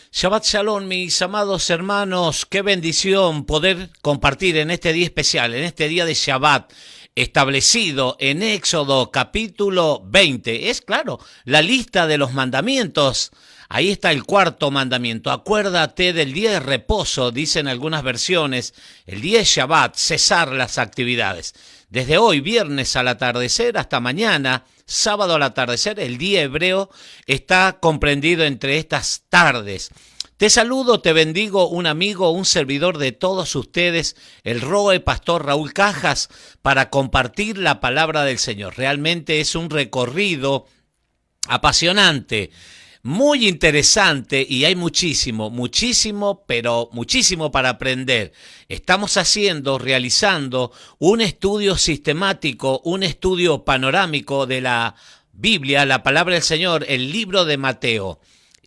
Shabbat Shalom, mis amados hermanos, qué bendición poder compartir en este día especial, en este día de Shabbat, establecido en Éxodo capítulo 20. Es claro, la lista de los mandamientos. Ahí está el cuarto mandamiento. Acuérdate del día de reposo, dicen algunas versiones, el día de Shabbat, cesar las actividades. Desde hoy, viernes al atardecer, hasta mañana, sábado al atardecer, el día hebreo está comprendido entre estas tardes. Te saludo, te bendigo, un amigo, un servidor de todos ustedes, el Roe Pastor Raúl Cajas, para compartir la palabra del Señor. Realmente es un recorrido apasionante, muy interesante y hay muchísimo, pero muchísimo para aprender. Estamos realizando un estudio sistemático, un estudio panorámico de la Biblia, la palabra del Señor, el libro de Mateo.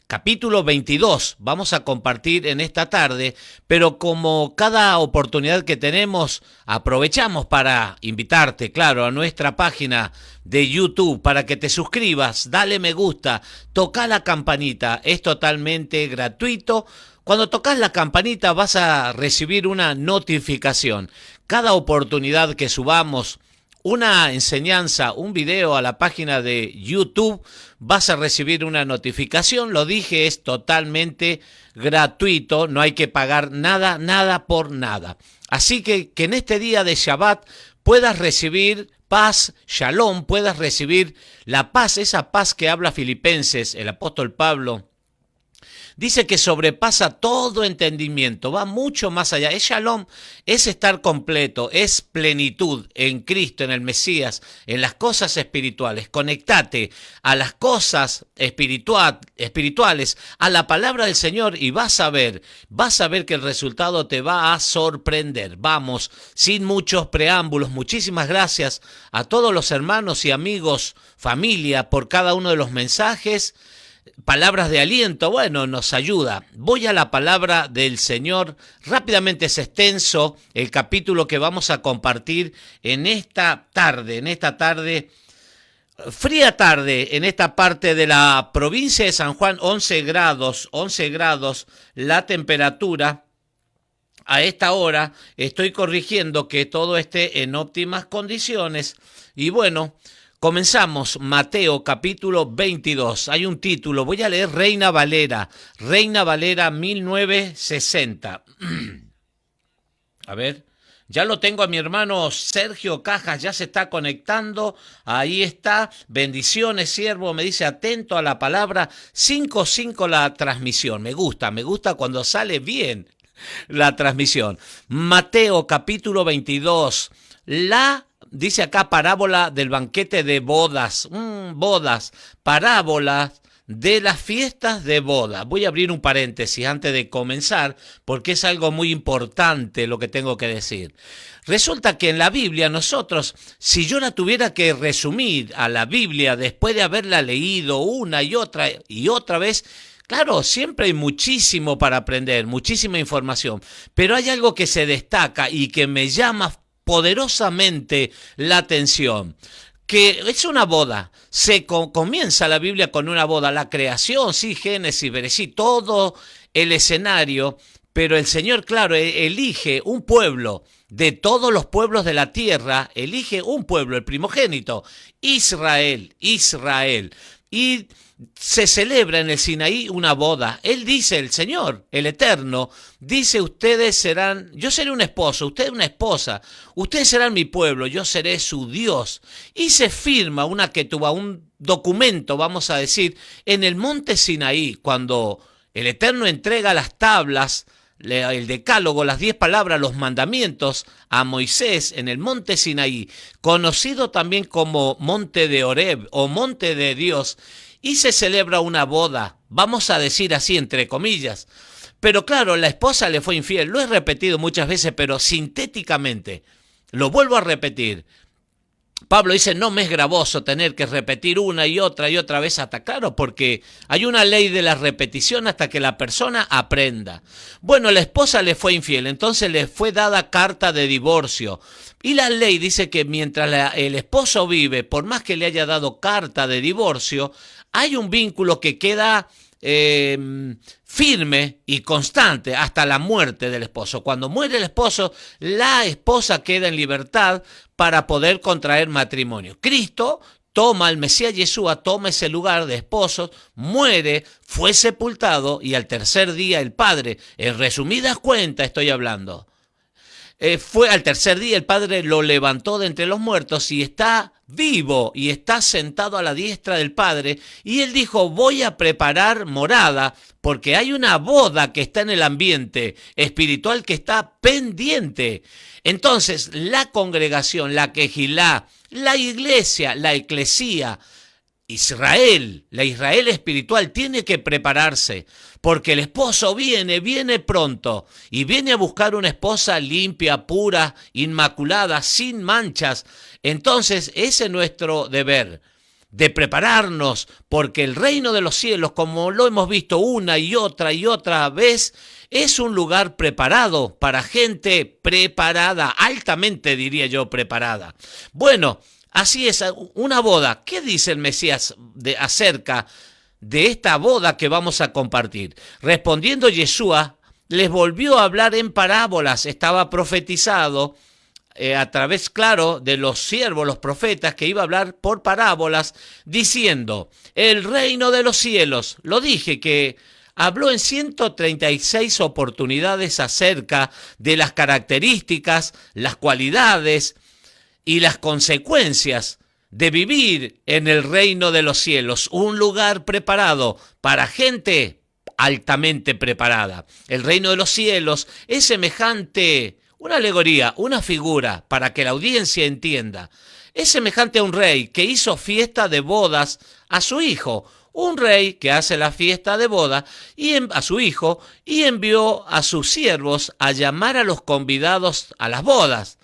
Capítulo 22 vamos a compartir en esta tarde, pero como cada oportunidad que tenemos, aprovechamos para invitarte, claro, a nuestra página de YouTube para que te suscribas, dale me gusta, toca la campanita, es totalmente gratuito. Cuando tocas la campanita vas a recibir una notificación. Cada oportunidad que subamos una enseñanza, un video a la página de YouTube, vas a recibir una notificación. Lo dije, es totalmente gratuito, no hay que pagar nada por nada. Así que en este día de Shabbat puedas recibir paz, shalom, puedas recibir la paz, esa paz que habla Filipenses, el apóstol Pablo. Dice que sobrepasa todo entendimiento, va mucho más allá. Es shalom, es estar completo, es plenitud en Cristo, en el Mesías, en las cosas espirituales. Conectate a las cosas espirituales, a la palabra del Señor y vas a ver que el resultado te va a sorprender. Vamos, sin muchos preámbulos, muchísimas gracias a todos los hermanos y amigos, familia, por cada uno de los mensajes. Palabras de aliento, bueno, nos ayuda. Voy a la palabra del Señor. Rápidamente es extenso el capítulo que vamos a compartir en esta tarde, fría tarde, en esta parte de la provincia de San Juan, 11 grados la temperatura. A esta hora estoy corrigiendo que todo esté en óptimas condiciones y bueno, comenzamos Mateo capítulo 22. Hay un título, voy a leer Reina Valera 1960. A ver, ya lo tengo a mi hermano Sergio Cajas, ya se está conectando. Ahí está, bendiciones siervo, me dice atento a la palabra. 5:5 la transmisión, me gusta cuando sale bien la transmisión. Mateo capítulo 22, dice acá parábola del banquete de bodas, parábola de las fiestas de boda. Voy a abrir un paréntesis antes de comenzar porque es algo muy importante lo que tengo que decir. Resulta que en la Biblia nosotros, si yo la tuviera que resumir a la Biblia después de haberla leído una y otra vez, claro, siempre hay muchísimo para aprender, muchísima información, pero hay algo que se destaca y que me llama poderosamente la atención, que es una boda. Comienza la Biblia con una boda, la creación, sí, Génesis, Bereshit, todo el escenario, pero el Señor, claro, elige un pueblo, de todos los pueblos de la tierra, elige un pueblo, el primogénito, Israel, y se celebra en el Sinaí una boda. Él dice, el Señor, el Eterno, dice, yo seré un esposo, usted una esposa, ustedes serán mi pueblo, yo seré su Dios. Y se firma un documento, vamos a decir, en el monte Sinaí, cuando el Eterno entrega las tablas, el decálogo, las 10 palabras, los mandamientos a Moisés en el monte Sinaí, conocido también como monte de Horeb o monte de Dios, y se celebra una boda, vamos a decir así entre comillas. Pero claro, la esposa le fue infiel, lo he repetido muchas veces, pero sintéticamente, lo vuelvo a repetir. Pablo dice, no me es gravoso tener que repetir una y otra vez hasta claro, porque hay una ley de la repetición hasta que la persona aprenda. Bueno, la esposa le fue infiel, entonces le fue dada carta de divorcio. Y la ley dice que mientras el esposo vive, por más que le haya dado carta de divorcio, hay un vínculo que queda firme y constante hasta la muerte del esposo. Cuando muere el esposo, la esposa queda en libertad para poder contraer matrimonio. Cristo toma, el Mesías Yeshua toma ese lugar de esposos, muere, fue sepultado y al tercer día el Padre, en resumidas cuentas estoy hablando, fue al tercer día el Padre lo levantó de entre los muertos y está vivo y está sentado a la diestra del Padre, y él dijo: voy a preparar morada porque hay una boda que está en el ambiente espiritual que está pendiente. Entonces la congregación, la quejilá, la iglesia, la eclesía, Israel, la Israel espiritual tiene que prepararse, porque el esposo viene pronto y viene a buscar una esposa limpia, pura, inmaculada, sin manchas. Entonces ese es nuestro deber, de prepararnos, porque el reino de los cielos, como lo hemos visto una y otra vez, es un lugar preparado para gente preparada, altamente diría yo preparada. Bueno, así es, una boda. ¿Qué dice el Mesías acerca de esta boda que vamos a compartir? Respondiendo Yeshua, les volvió a hablar en parábolas. Estaba profetizado a través, claro, de los siervos, los profetas, que iba a hablar por parábolas, diciendo: el reino de los cielos. Lo dije que habló en 136 oportunidades acerca de las características, las cualidades y las consecuencias de vivir en el reino de los cielos, un lugar preparado para gente altamente preparada. El reino de los cielos es semejante, una alegoría, una figura, para que la audiencia entienda. Es semejante a un rey que hizo fiesta de bodas a su hijo. Un rey que hace la fiesta de boda a su hijo y envió a sus siervos a llamar a los convidados a las bodas.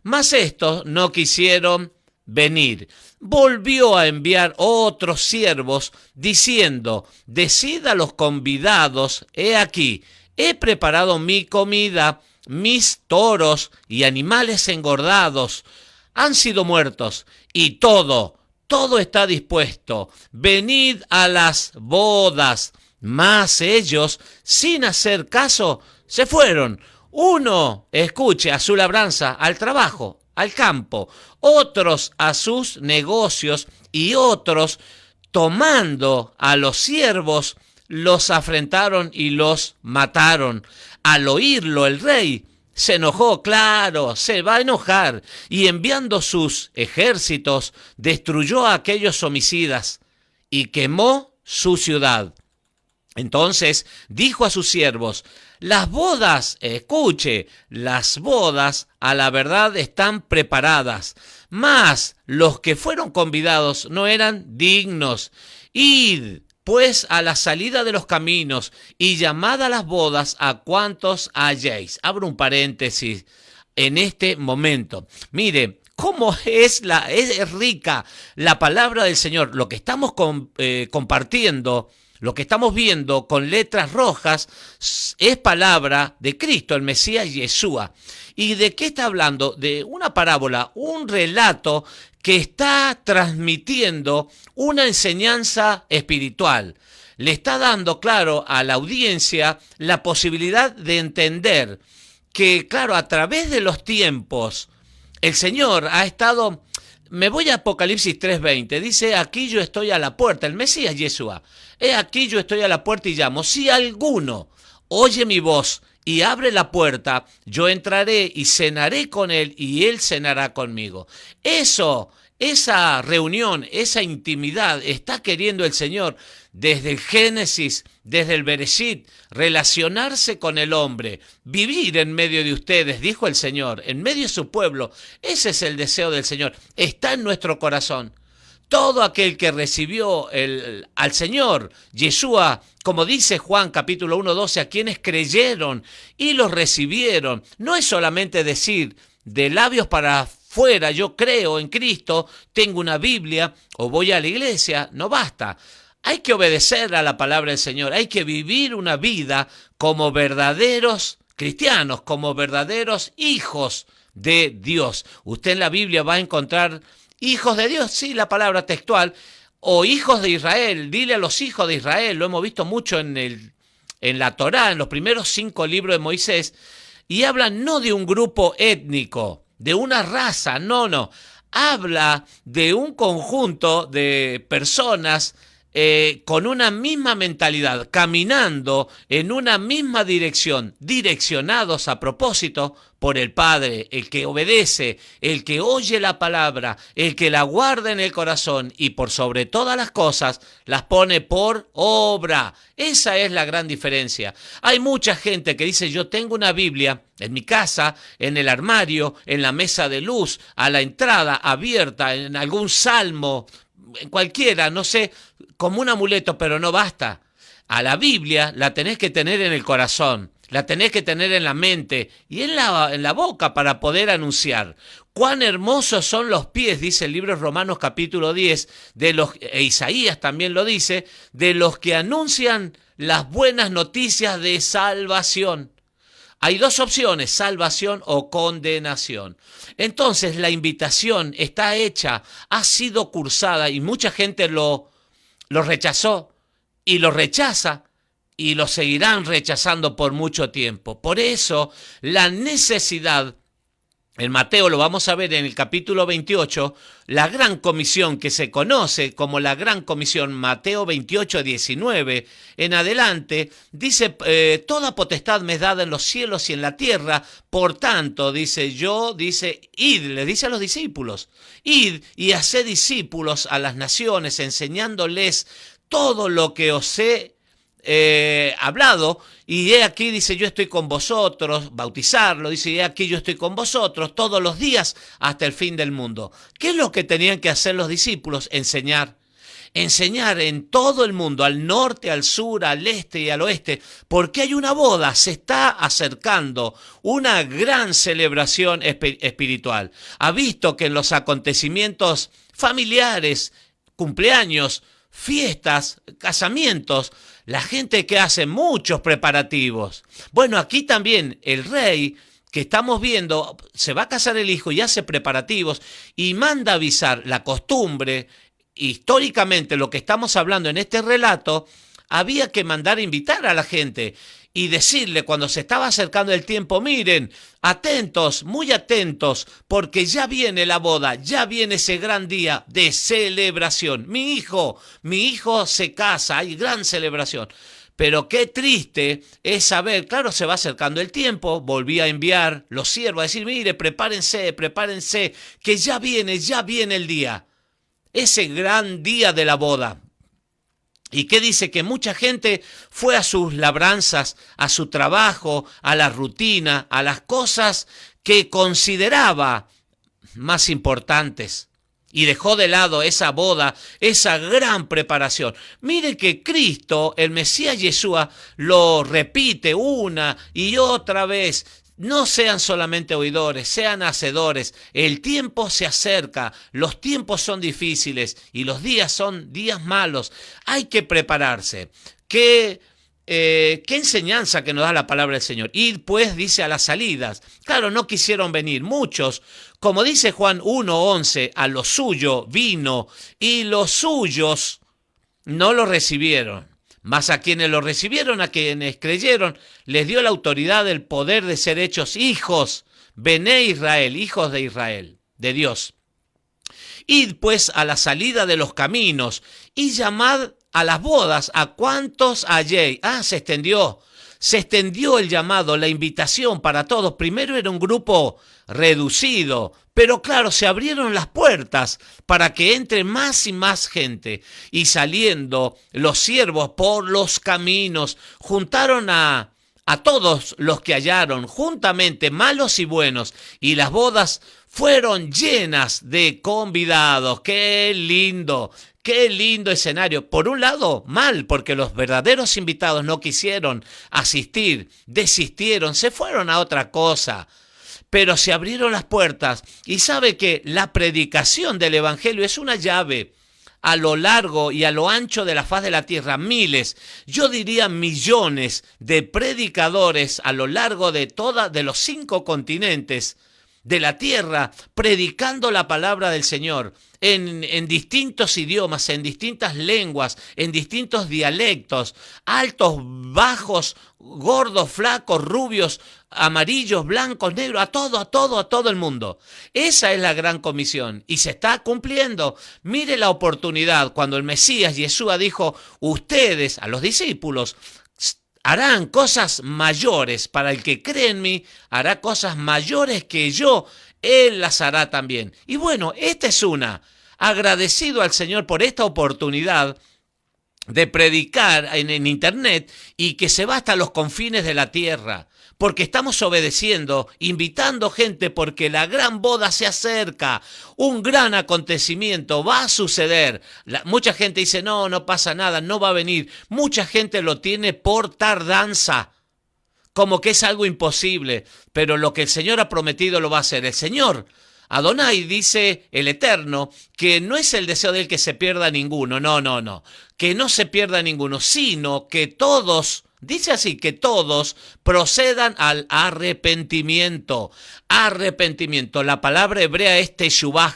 Mas estos no quisieron venir. Volvió a enviar otros siervos diciendo: decid a los convidados, he aquí, he preparado mi comida, mis toros y animales engordados han sido muertos y todo está dispuesto. Venid a las bodas. Mas ellos, sin hacer caso, se fueron. Uno, escuche, a su labranza, al trabajo, al campo, otros a sus negocios, y otros, tomando a los siervos, los afrentaron y los mataron. Al oírlo el rey se enojó, claro, se va a enojar, y enviando sus ejércitos, destruyó a aquellos homicidas y quemó su ciudad. Entonces dijo a sus siervos: las bodas, escuche, las bodas a la verdad están preparadas, mas los que fueron convidados no eran dignos. Id pues a la salida de los caminos y llamad a las bodas a cuantos halléis. Abro un paréntesis en este momento. Mire cómo es rica la palabra del Señor. Lo que estamos compartiendo, lo que estamos viendo con letras rojas, es palabra de Cristo, el Mesías Yeshua. ¿Y de qué está hablando? De una parábola, un relato que está transmitiendo una enseñanza espiritual. Le está dando, claro, a la audiencia la posibilidad de entender que, claro, a través de los tiempos, el Señor ha estado... Me voy a Apocalipsis 3:20, dice: aquí yo estoy a la puerta, el Mesías Yeshua. He aquí yo estoy a la puerta y llamo. Si alguno oye mi voz y abre la puerta, yo entraré y cenaré con él y él cenará conmigo. Esa reunión, esa intimidad está queriendo el Señor desde el Génesis, desde el Bereshit, relacionarse con el hombre, vivir en medio de ustedes, dijo el Señor, en medio de su pueblo. Ese es el deseo del Señor, está en nuestro corazón. Todo aquel que recibió al Señor, Yeshua, como dice Juan capítulo 1:12, a quienes creyeron y los recibieron, no es solamente decir de labios para afuera: yo creo en Cristo, tengo una Biblia o voy a la iglesia. No basta. Hay que obedecer a la palabra del Señor, hay que vivir una vida como verdaderos cristianos, como verdaderos hijos de Dios. Usted en la Biblia va a encontrar hijos de Dios, sí, la palabra textual, O hijos de Israel, dile a los hijos de Israel, lo hemos visto mucho en la Torá, en los primeros 5 libros de Moisés, y hablan no de un grupo étnico, de una raza, no, habla de un conjunto de personas con una misma mentalidad, caminando en una misma dirección, direccionados a propósito por el Padre, el que obedece, el que oye la palabra, el que la guarda en el corazón y por sobre todas las cosas las pone por obra. Esa es la gran diferencia. Hay mucha gente que dice: yo tengo una Biblia en mi casa, en el armario, en la mesa de luz, a la entrada, abierta, en algún salmo, en cualquiera, no sé, como un amuleto, pero no basta. A la Biblia la tenés que tener en el corazón, la tenés que tener en la mente y en la boca para poder anunciar. Cuán hermosos son los pies, dice el libro de Romanos capítulo 10, Isaías también lo dice, de los que anuncian las buenas noticias de salvación. Hay 2 opciones: salvación o condenación. Entonces la invitación está hecha, ha sido cursada y mucha gente lo rechazó y lo rechaza y lo seguirán rechazando por mucho tiempo. Por eso la necesidad, en Mateo lo vamos a ver en el capítulo 28, la gran comisión que se conoce como la gran comisión, Mateo 28, 19, en adelante, dice: toda potestad me es dada en los cielos y en la tierra, por tanto, id, le dice a los discípulos, id y haced discípulos a las naciones, enseñándoles todo lo que os he hablado, y he aquí, dice, yo estoy con vosotros, bautizarlo, dice, y he aquí yo estoy con vosotros todos los días hasta el fin del mundo. ¿Qué es lo que tenían que hacer los discípulos? Enseñar en todo el mundo, al norte, al sur, al este y al oeste, porque hay una boda, se está acercando una gran celebración espiritual. Ha visto que en los acontecimientos familiares, cumpleaños, fiestas, casamientos, la gente que hace muchos preparativos. Bueno, aquí también el rey que estamos viendo, se va a casar el hijo y hace preparativos y manda avisar. La costumbre, históricamente lo que estamos hablando en este relato, había que mandar invitar a la gente y decirle cuando se estaba acercando el tiempo: miren, atentos, muy atentos, porque ya viene la boda, ya viene ese gran día de celebración. Mi hijo se casa, hay gran celebración. Pero qué triste es saber, claro, se va acercando el tiempo, volví a enviar los siervos a decir: mire, prepárense, que ya viene el día, ese gran día de la boda. ¿Y qué dice? Que mucha gente fue a sus labranzas, a su trabajo, a la rutina, a las cosas que consideraba más importantes. Y dejó de lado esa boda, esa gran preparación. Mire que Cristo, el Mesías Yeshua, lo repite una y otra vez. No sean solamente oidores, sean hacedores. El tiempo se acerca, los tiempos son difíciles y los días son días malos. Hay que prepararse. ¿Qué enseñanza que nos da la palabra del Señor? Id pues, dice, a las salidas. Claro, no quisieron venir muchos. Como dice Juan 1:11, a lo suyo vino y los suyos no lo recibieron. Mas a quienes lo recibieron, a quienes creyeron, les dio la autoridad, el poder de ser hechos hijos, Bené Israel, hijos de Israel, de Dios. Id pues a la salida de los caminos y llamad a las bodas a cuantos halléis. Se extendió el llamado, la invitación para todos. Primero era un grupo reducido, pero claro, se abrieron las puertas para que entre más y más gente. Y saliendo los siervos por los caminos, juntaron a todos los que hallaron, juntamente malos y buenos, y las bodas fueron llenas de convidados. ¡Qué lindo! ¡Qué lindo escenario! Por un lado, mal, porque los verdaderos invitados no quisieron asistir, desistieron, se fueron a otra cosa. Pero se abrieron las puertas y sabe que la predicación del Evangelio es una llave a lo largo y a lo ancho de la faz de la tierra. Miles, yo diría millones de predicadores a lo largo de los 5 continentes de la tierra, predicando la palabra del Señor en distintos idiomas, en distintas lenguas, en distintos dialectos, altos, bajos, gordos, flacos, rubios, amarillos, blancos, negros, a todo el mundo. Esa es la gran comisión y se está cumpliendo. Mire la oportunidad cuando el Mesías Yeshua dijo, ustedes, a los discípulos, harán cosas mayores. Para el que cree en mí, hará cosas mayores que yo. Él las hará también. Y bueno, esta es una. Agradecido al Señor por esta oportunidad de predicar en internet y que se va hasta los confines de la tierra. Porque estamos obedeciendo, invitando gente porque la gran boda se acerca, un gran acontecimiento va a suceder. Mucha gente dice, no pasa nada, no va a venir. Mucha gente lo tiene por tardanza, como que es algo imposible, pero lo que el Señor ha prometido lo va a hacer. El Señor, Adonai, dice el Eterno, que no es el deseo de él que se pierda ninguno, no, que no se pierda ninguno, sino que todos... Dice así, que todos procedan al arrepentimiento. Arrepentimiento. La palabra hebrea es teshuvah.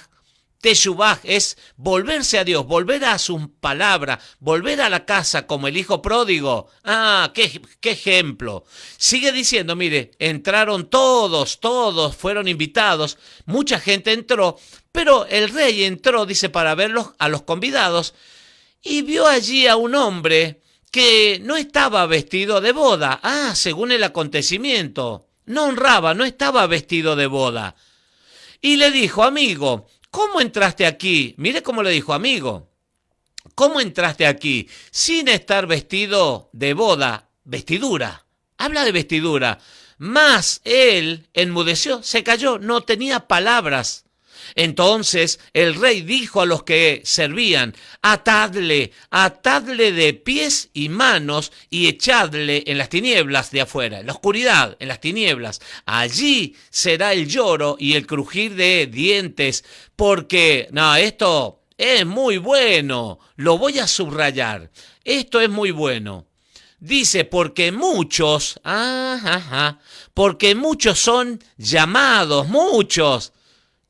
Teshuvah es volverse a Dios, volver a su palabra, volver a la casa como el hijo pródigo. ¡Qué ejemplo! Sigue diciendo, mire, entraron todos fueron invitados. Mucha gente entró, pero el rey entró, dice, para verlos a los convidados y vio allí a un hombre que no estaba vestido de boda. Según el acontecimiento, no honraba, no estaba vestido de boda. Y le dijo, amigo, ¿cómo entraste aquí? Mire cómo le dijo, amigo, ¿cómo entraste aquí sin estar vestido de boda? Vestidura, habla de vestidura. Mas él enmudeció, se cayó, no tenía palabras. Entonces el rey dijo a los que servían, atadle de pies y manos y echadle en las tinieblas de afuera, en la oscuridad, en las tinieblas. Allí será el lloro y el crujir de dientes, porque, esto es muy bueno, lo voy a subrayar, esto es muy bueno. Dice, porque muchos son llamados, muchos,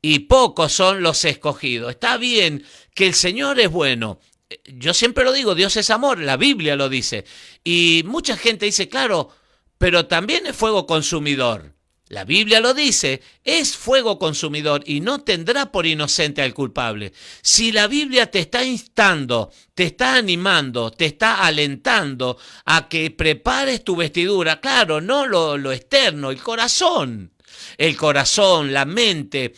y pocos son los escogidos. Está bien que el Señor es bueno. Yo siempre lo digo, Dios es amor, la Biblia lo dice. Y mucha gente dice, claro, pero también es fuego consumidor. La Biblia lo dice, es fuego consumidor y no tendrá por inocente al culpable. Si la Biblia te está instando, te está animando, te está alentando a que prepares tu vestidura, claro, no lo externo, el corazón. El corazón, la mente,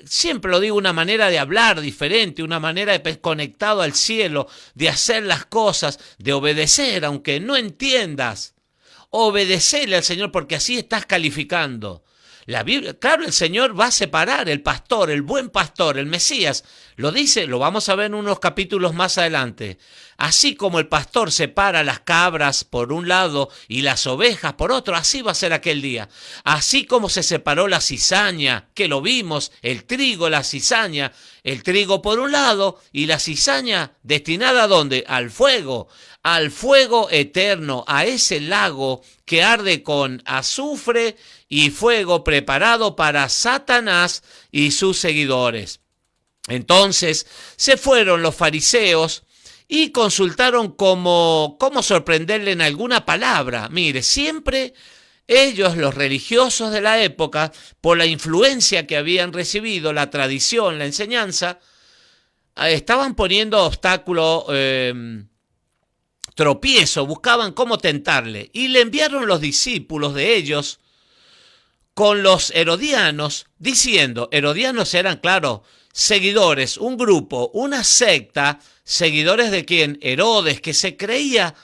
siempre lo digo, una manera de hablar diferente, una manera de conectado al cielo, de hacer las cosas, de obedecer, aunque no entiendas. Obedecerle al Señor porque así estás calificando. La Biblia, claro, el Señor va a separar el pastor, el buen pastor, el Mesías. Lo dice, lo vamos a ver en unos capítulos más adelante. Así como el pastor separa las cabras por un lado y las ovejas por otro, así va a ser aquel día. Así como se separó la cizaña, que lo vimos, el trigo, la cizaña, el trigo por un lado y la cizaña destinada ¿a dónde? Al fuego eterno, a ese lago que arde con azufre y fuego preparado para Satanás y sus seguidores. Entonces se fueron los fariseos y consultaron cómo sorprenderle en alguna palabra. Mire, siempre ellos, los religiosos de la época, por la influencia que habían recibido, la tradición, la enseñanza, estaban poniendo obstáculos, tropiezo, buscaban cómo tentarle. Y le enviaron los discípulos de ellos con los herodianos, diciendo, herodianos eran, claro, seguidores, un grupo, una secta, seguidores de quién? Herodes, que se creía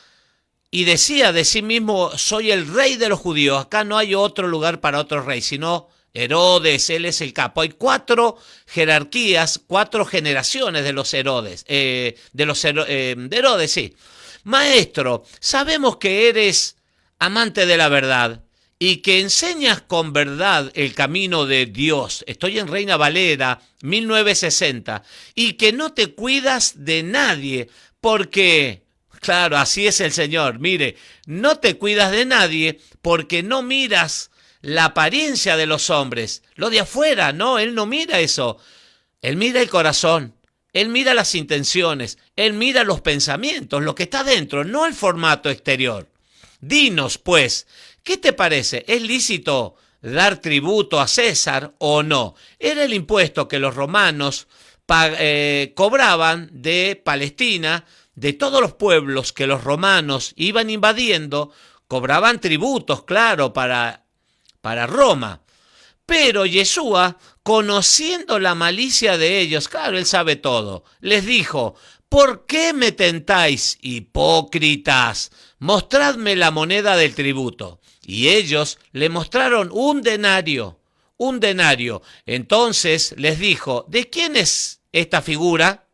y decía de sí mismo, soy el rey de los judíos, acá no hay otro lugar para otro rey, sino Herodes, él es el capo. Hay 4 jerarquías, 4 generaciones de los Herodes, de Herodes, sí. Maestro, sabemos que eres amante de la verdad y que enseñas con verdad el camino de Dios. Estoy en Reina Valera 1960. Y que no te cuidas de nadie porque, claro, así es el Señor. Mire, no te cuidas de nadie porque no miras la apariencia de los hombres, lo de afuera, no, Él no mira eso. Él mira el corazón, Él mira las intenciones, Él mira los pensamientos, lo que está dentro, no el formato exterior. Dinos, pues, ¿qué te parece? ¿Es lícito dar tributo a César o no? Era el impuesto que los romanos cobraban de Palestina, de todos los pueblos que los romanos iban invadiendo, cobraban tributos, claro, para Roma. Pero Yeshua, conociendo la malicia de ellos, claro, él sabe todo, les dijo: ¿por qué me tentáis, hipócritas? Mostradme la moneda del tributo. Y ellos le mostraron un denario, un denario. Entonces les dijo: ¿de quién es esta figura,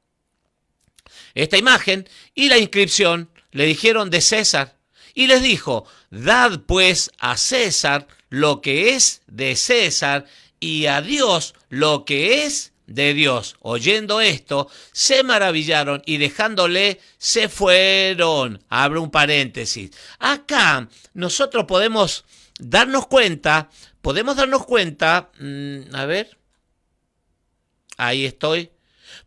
esta imagen? Y la inscripción. Le dijeron: de César. Y les dijo: dad pues a César lo que es de César y a Dios lo que es de Dios. Oyendo esto, se maravillaron y dejándole, se fueron. Abro un paréntesis. Acá nosotros podemos darnos cuenta, a ver, ahí estoy.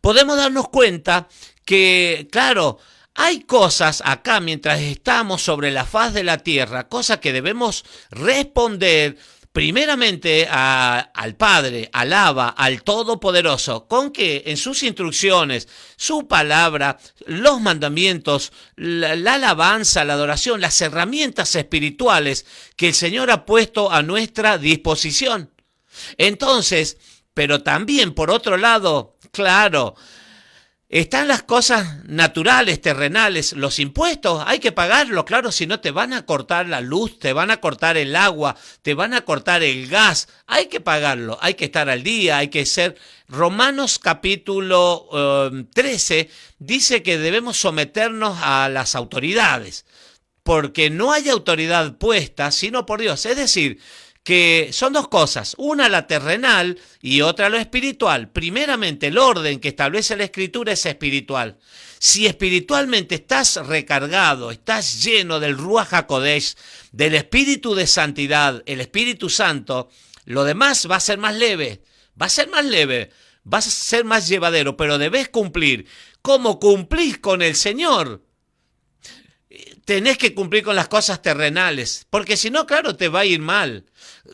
Podemos darnos cuenta que, claro, hay cosas acá mientras estamos sobre la faz de la tierra, cosas que debemos responder primeramente al Padre, al Abba, al Todopoderoso, con que en sus instrucciones, su palabra, los mandamientos, la alabanza, la adoración, las herramientas espirituales que el Señor ha puesto a nuestra disposición. Entonces, pero también por otro lado, claro, están las cosas naturales, terrenales, los impuestos, hay que pagarlos, claro, si no te van a cortar la luz, te van a cortar el agua, te van a cortar el gas, hay que pagarlo, hay que estar al día, hay que ser... Romanos capítulo 13 dice que debemos someternos a las autoridades, porque no hay autoridad puesta sino por Dios, es decir, que son dos cosas, una la terrenal y otra lo espiritual. Primeramente, el orden que establece la Escritura es espiritual. Si espiritualmente estás recargado, estás lleno del Ruach HaKodesh, del Espíritu de Santidad, el Espíritu Santo, lo demás va a ser más leve, va a ser más llevadero, pero debes cumplir. ¿Cómo cumplís con el Señor? Tenés que cumplir con las cosas terrenales, porque si no, claro, te va a ir mal.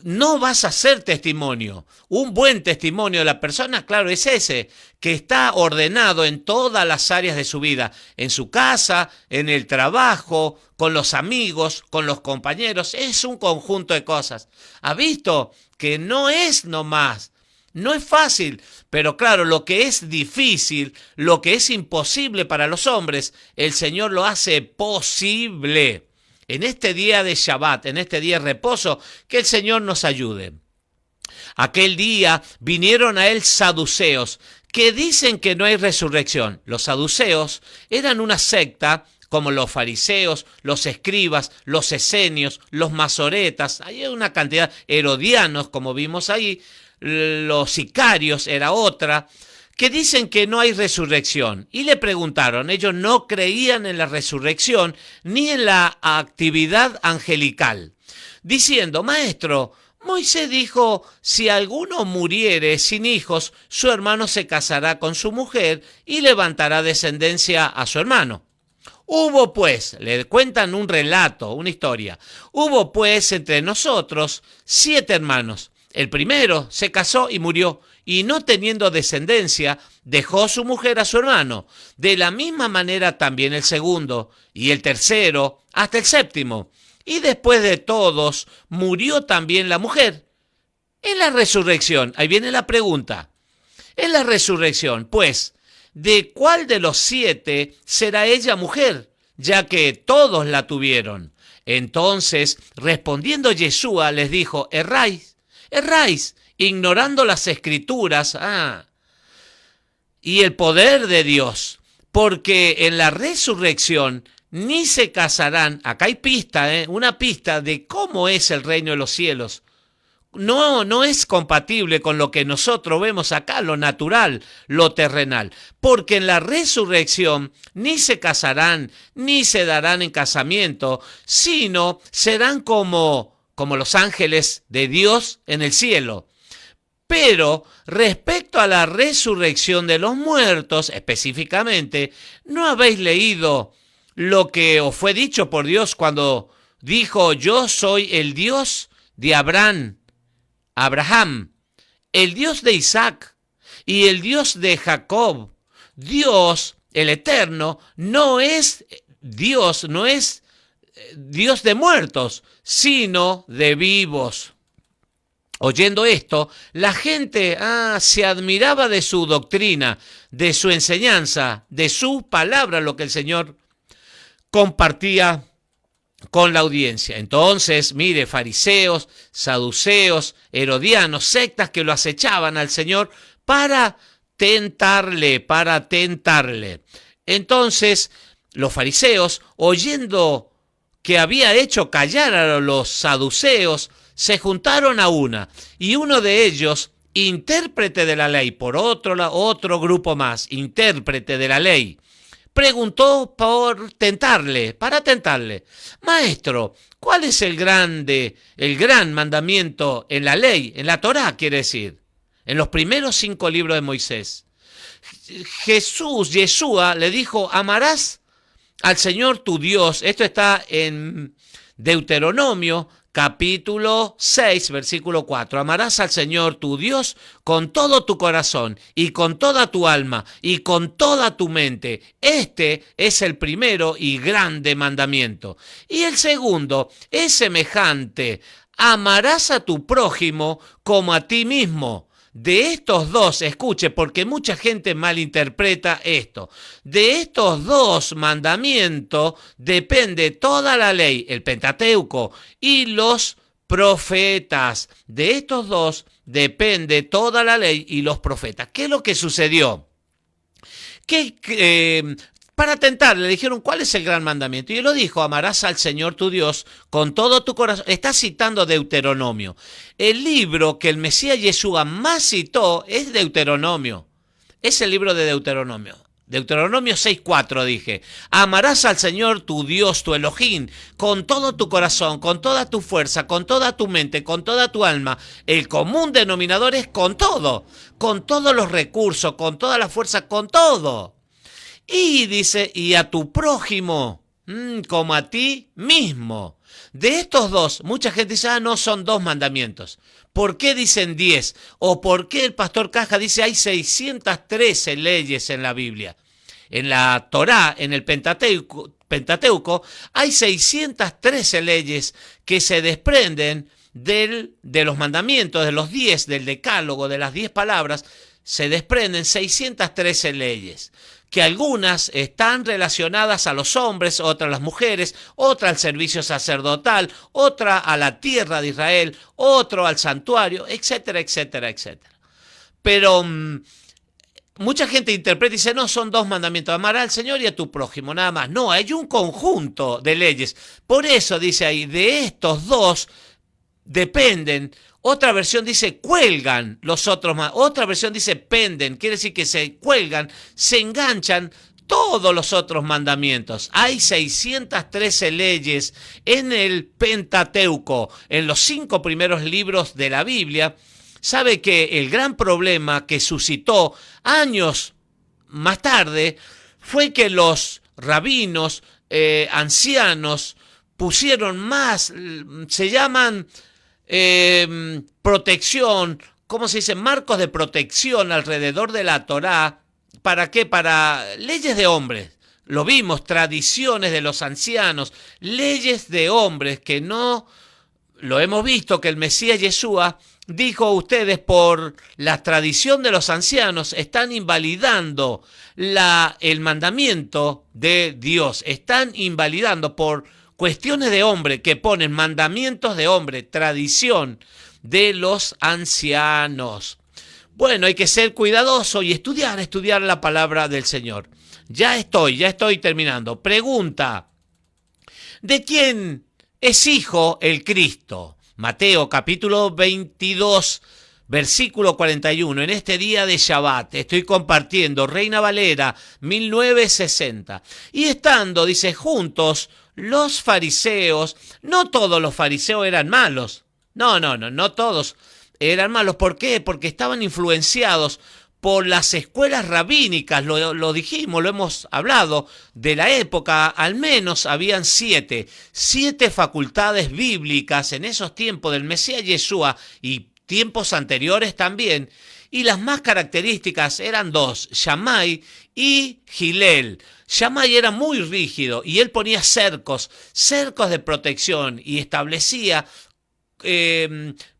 No vas a ser testimonio. Un buen testimonio de la persona, claro, es ese, que está ordenado en todas las áreas de su vida, en su casa, en el trabajo, con los amigos, con los compañeros. Es un conjunto de cosas. ¿Ha visto que no es nomás? No es fácil, pero claro, lo que es difícil, lo que es imposible para los hombres, el Señor lo hace posible. En este día de Shabbat, en este día de reposo, que el Señor nos ayude. Aquel día vinieron a él saduceos, que dicen que no hay resurrección. Los saduceos eran una secta como los fariseos, los escribas, los esenios, los masoretas, hay una cantidad, herodianos, como vimos ahí, los sicarios era otra, que dicen que no hay resurrección. Y le preguntaron, ellos no creían en la resurrección ni en la actividad angelical, diciendo: maestro, Moisés dijo, si alguno muriere sin hijos, su hermano se casará con su mujer y levantará descendencia a su hermano. Hubo pues, le cuentan un relato, una historia, hubo pues entre nosotros 7 hermanos. El primero se casó y murió, y no teniendo descendencia, dejó su mujer a su hermano. De la misma manera también el segundo, y el tercero, hasta el séptimo. Y después de todos, murió también la mujer. En la resurrección, ahí viene la pregunta. En la resurrección, pues, ¿de cuál de los 7 será ella mujer, ya que todos la tuvieron? Entonces, respondiendo Yeshua, les dijo: erráis, ignorando las Escrituras y el poder de Dios, porque en la resurrección ni se casarán. Acá hay pista, una pista de cómo es el reino de los cielos. No es compatible con lo que nosotros vemos acá, lo natural, lo terrenal. Porque en la resurrección ni se casarán, ni se darán en casamiento, sino serán como como los ángeles de Dios en el cielo. Pero respecto a la resurrección de los muertos, específicamente, ¿no habéis leído lo que os fue dicho por Dios cuando dijo: yo soy el Dios de Abraham, el Dios de Isaac y el Dios de Jacob? Dios, el Eterno, no es Dios de muertos, sino de vivos. Oyendo esto, la gente se admiraba de su doctrina, de su enseñanza, de su palabra, lo que el Señor compartía con la audiencia. Entonces, mire, fariseos, saduceos, herodianos, sectas que lo acechaban al Señor para tentarle. Entonces, los fariseos, oyendo que había hecho callar a los saduceos, se juntaron a una, y uno de ellos, intérprete de la ley, por otro grupo más, intérprete de la ley, preguntó para tentarle: Maestro, ¿cuál es el gran mandamiento en la ley, en la Torá, quiere decir, en los primeros 5 libros de Moisés? Yeshua le dijo: amarás al Señor tu Dios. Esto está en Deuteronomio, capítulo 6, versículo 4. Amarás al Señor tu Dios con todo tu corazón y con toda tu alma y con toda tu mente. Este es el primero y grande mandamiento. Y el segundo es semejante: amarás a tu prójimo como a ti mismo. De estos dos, escuche, porque mucha gente malinterpreta esto. De estos dos mandamientos depende toda la ley, el Pentateuco y los profetas. De estos dos depende toda la ley y los profetas. ¿Qué es lo que sucedió? Para tentarle, le dijeron: ¿cuál es el gran mandamiento? Y él lo dijo: amarás al Señor tu Dios con todo tu corazón. Está citando Deuteronomio. El libro que el Mesías Yeshua más citó es Deuteronomio. Es el libro de Deuteronomio. Deuteronomio 6:4 dije: amarás al Señor tu Dios, tu Elohim, con todo tu corazón, con toda tu fuerza, con toda tu mente, con toda tu alma. El común denominador es con todo, con todos los recursos, con toda la fuerza, con todo. Y dice: y a tu prójimo como a ti mismo. De estos dos, mucha gente dice: no, son 2 mandamientos. ¿Por qué dicen 10? ¿O por qué el pastor Caja dice hay 613 leyes en la Biblia? En la Torá, en el Pentateuco, hay 613 leyes que se desprenden de los mandamientos, de los 10, del decálogo, de las 10 palabras. Se desprenden 613 leyes, que algunas están relacionadas a los hombres, otras a las mujeres, otra al servicio sacerdotal, otra a la tierra de Israel, otro al santuario, etcétera, etcétera, etcétera. Pero mucha gente interpreta y dice: no, son 2 mandamientos, amar al Señor y a tu prójimo, nada más. No, hay un conjunto de leyes. Por eso dice ahí: de estos 2 dependen. Otra versión dice: cuelgan los otros más. Otra versión dice: penden. Quiere decir que se cuelgan, se enganchan todos los otros mandamientos. Hay 613 leyes en el Pentateuco, en los 5 primeros libros de la Biblia. Sabe que el gran problema que suscitó años más tarde fue que los rabinos, ancianos, pusieron más, se llaman protección, ¿cómo se dice? Marcos de protección alrededor de la Torá. ¿Para qué? Para leyes de hombres. Lo vimos, tradiciones de los ancianos, leyes de hombres que no, lo hemos visto que el Mesías Yeshua dijo: ustedes por la tradición de los ancianos están invalidando el mandamiento de Dios, están invalidando por cuestiones de hombre que ponen mandamientos de hombre, tradición de los ancianos. Bueno, hay que ser cuidadoso y estudiar la palabra del Señor. Ya estoy terminando. Pregunta: ¿de quién es hijo el Cristo? Mateo capítulo 22, Versículo 41, en este día de Shabbat estoy compartiendo, Reina Valera, 1960. Y estando, dice, juntos los fariseos, no todos los fariseos eran malos. No todos eran malos. ¿Por qué? Porque estaban influenciados por las escuelas rabínicas, lo dijimos, lo hemos hablado, de la época. Al menos habían siete facultades bíblicas en esos tiempos del Mesías Yeshua y tiempos anteriores también, y las más características eran dos, Shammai y Hillel. Shammai era muy rígido y él ponía cercos de protección y establecía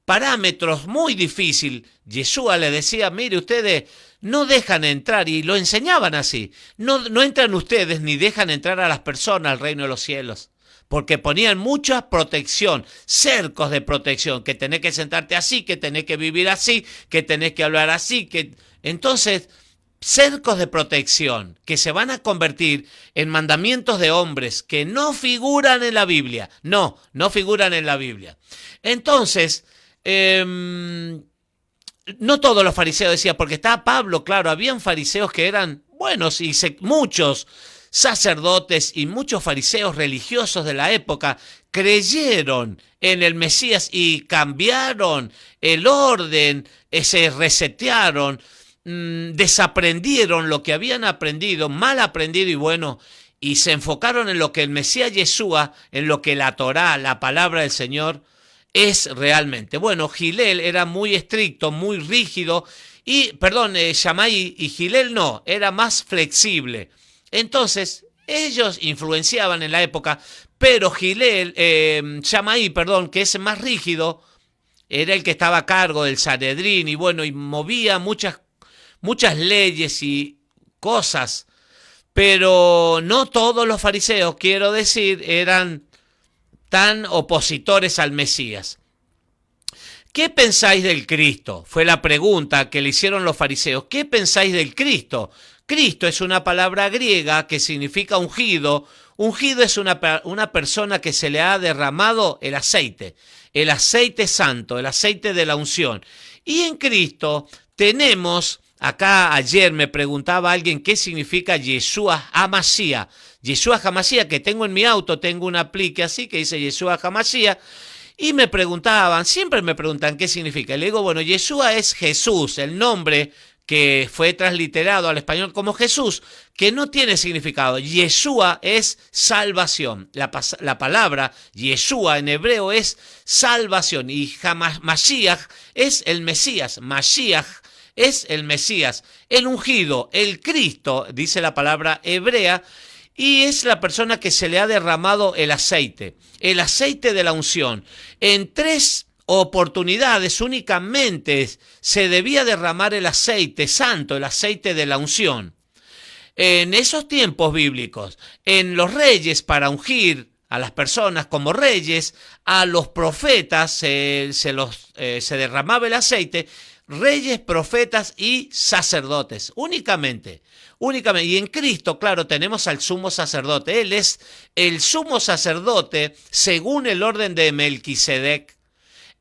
parámetros muy difíciles. Yeshua le decía, mire, ustedes no dejan entrar, y lo enseñaban así, no entran ustedes ni dejan entrar a las personas al reino de los cielos. Porque ponían mucha protección, cercos de protección, que tenés que sentarte así, que tenés que vivir así, que tenés que hablar así. Entonces, cercos de protección que se van a convertir en mandamientos de hombres que no figuran en la Biblia. No figuran en la Biblia. Entonces, no todos los fariseos decían, porque estaba Pablo, claro, habían fariseos que eran buenos y muchos sacerdotes y muchos fariseos religiosos de la época creyeron en el Mesías y cambiaron el orden, se resetearon, desaprendieron lo que habían aprendido, mal aprendido y bueno, y se enfocaron en lo que el Mesías Yeshua, en lo que la Torá, la palabra del Señor, es realmente. Bueno, Hillel era muy estricto, muy rígido, Shammai y Hillel no, era más flexible. Entonces, ellos influenciaban en la época, pero Shammai, que es más rígido, era el que estaba a cargo del Sanedrín y bueno, y movía muchas leyes y cosas, pero no todos los fariseos, quiero decir, eran tan opositores al Mesías. ¿Qué pensáis del Cristo? Fue la pregunta que le hicieron los fariseos. ¿Qué pensáis del Cristo? Cristo es una palabra griega que significa ungido. Ungido es una persona que se le ha derramado el aceite santo, el aceite de la unción. Y en Cristo tenemos, acá ayer me preguntaba alguien qué significa Yeshua HaMashiach. Yeshua HaMashiach, que tengo en mi auto, tengo una aplique así que dice Yeshua HaMashiach. Y siempre me preguntan qué significa. Y le digo, bueno, Yeshua es Jesús, el nombre que fue transliterado al español como Jesús, que no tiene significado. Yeshua es salvación. La palabra Yeshua en hebreo es salvación. Y Mashiach es el Mesías. Mashiach es el Mesías, el ungido, el Cristo, dice la palabra hebrea, y es la persona que se le ha derramado el aceite de la unción. En 3 oportunidades únicamente se debía derramar el aceite santo, el aceite de la unción. En esos tiempos bíblicos, en los reyes, para ungir a las personas como reyes, a los profetas se derramaba el aceite, reyes, profetas y sacerdotes, únicamente. Y en Cristo, claro, tenemos al sumo sacerdote. Él es el sumo sacerdote según el orden de Melquisedec.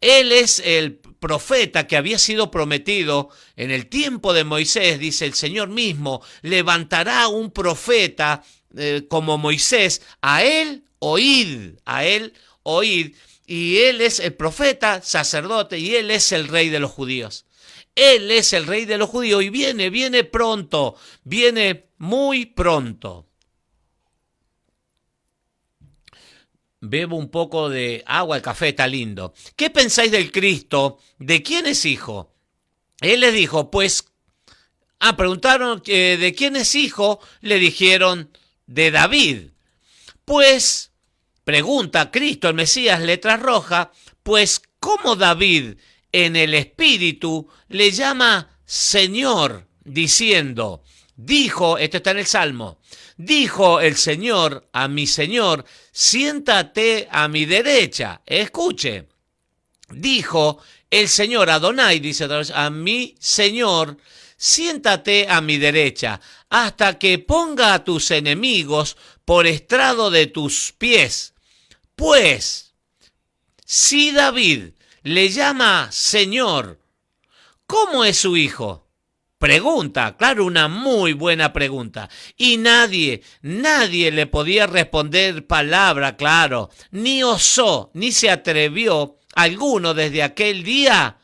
Él es el profeta que había sido prometido en el tiempo de Moisés. Dice el Señor mismo, levantará un profeta como Moisés. A él oíd. Y él es el profeta, sacerdote, y él es el rey de los judíos. Él es el rey de los judíos y viene pronto, viene muy pronto. Bebo un poco de agua, el café está lindo. ¿Qué pensáis del Cristo? ¿De quién es hijo? Él les dijo, preguntaron ¿de quién es hijo? Le dijeron, de David. Pues, pregunta Cristo, el Mesías, letra roja, pues, ¿cómo David en el Espíritu le llama Señor, diciendo, esto está en el Salmo, dijo el Señor a mi Señor, siéntate a mi derecha? Escuche, dijo el Señor, Adonai, dice a mi Señor, siéntate a mi derecha, hasta que ponga a tus enemigos por estrado de tus pies. Pues, si David le llama Señor ¿Cómo es su hijo? Pregunta, claro, una muy buena pregunta. Y nadie le podía responder palabra, claro, ni osó, ni se atrevió alguno desde aquel día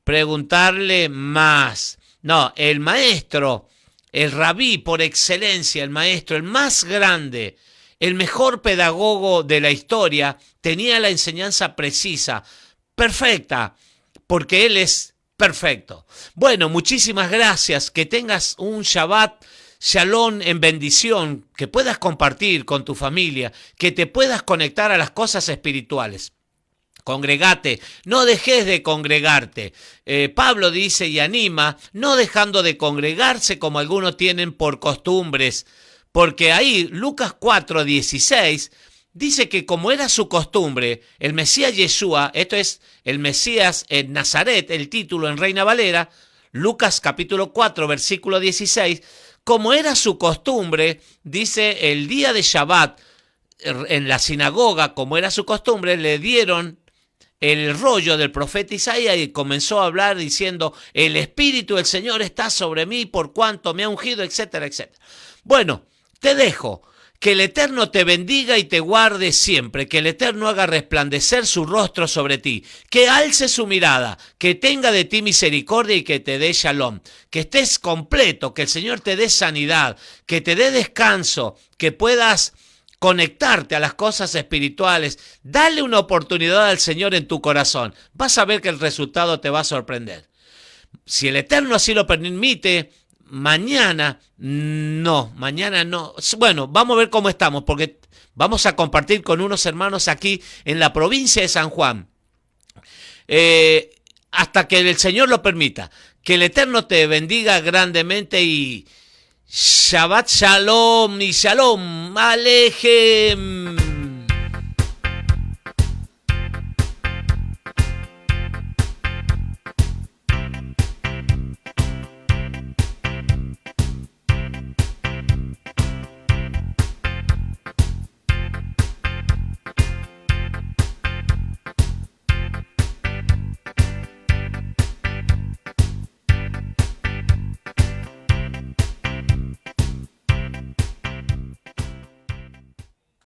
preguntarle más. No, el maestro, el rabí por excelencia, el maestro, el más grande, el mejor pedagogo de la historia, tenía la enseñanza precisa, perfecta, porque él es perfecto. Bueno, muchísimas gracias, que tengas un Shabbat Shalom en bendición, que puedas compartir con tu familia, que te puedas conectar a las cosas espirituales. Congregate, no dejes de congregarte. Pablo dice y anima, no dejando de congregarse como algunos tienen por costumbres, porque ahí Lucas 4:16 dice que como era su costumbre, el Mesías Yeshua, esto es el Mesías en Nazaret, el título en Reina Valera, Lucas capítulo 4, versículo 16, como era su costumbre, dice el día de Shabbat, en la sinagoga, como era su costumbre, le dieron el rollo del profeta Isaías y comenzó a hablar diciendo, el Espíritu del Señor está sobre mí por cuanto me ha ungido, etcétera, etcétera. Bueno, te dejo. Que el Eterno te bendiga y te guarde siempre, que el Eterno haga resplandecer su rostro sobre ti, que alce su mirada, que tenga de ti misericordia y que te dé shalom, que estés completo, que el Señor te dé sanidad, que te dé descanso, que puedas conectarte a las cosas espirituales. Dale una oportunidad al Señor en tu corazón. Vas a ver que el resultado te va a sorprender. Si el Eterno así lo permite, mañana no. Bueno, vamos a ver cómo estamos, porque vamos a compartir con unos hermanos aquí en la provincia de San Juan. Hasta que el Señor lo permita. Que el Eterno te bendiga grandemente y Shabbat Shalom y Shalom Alejem.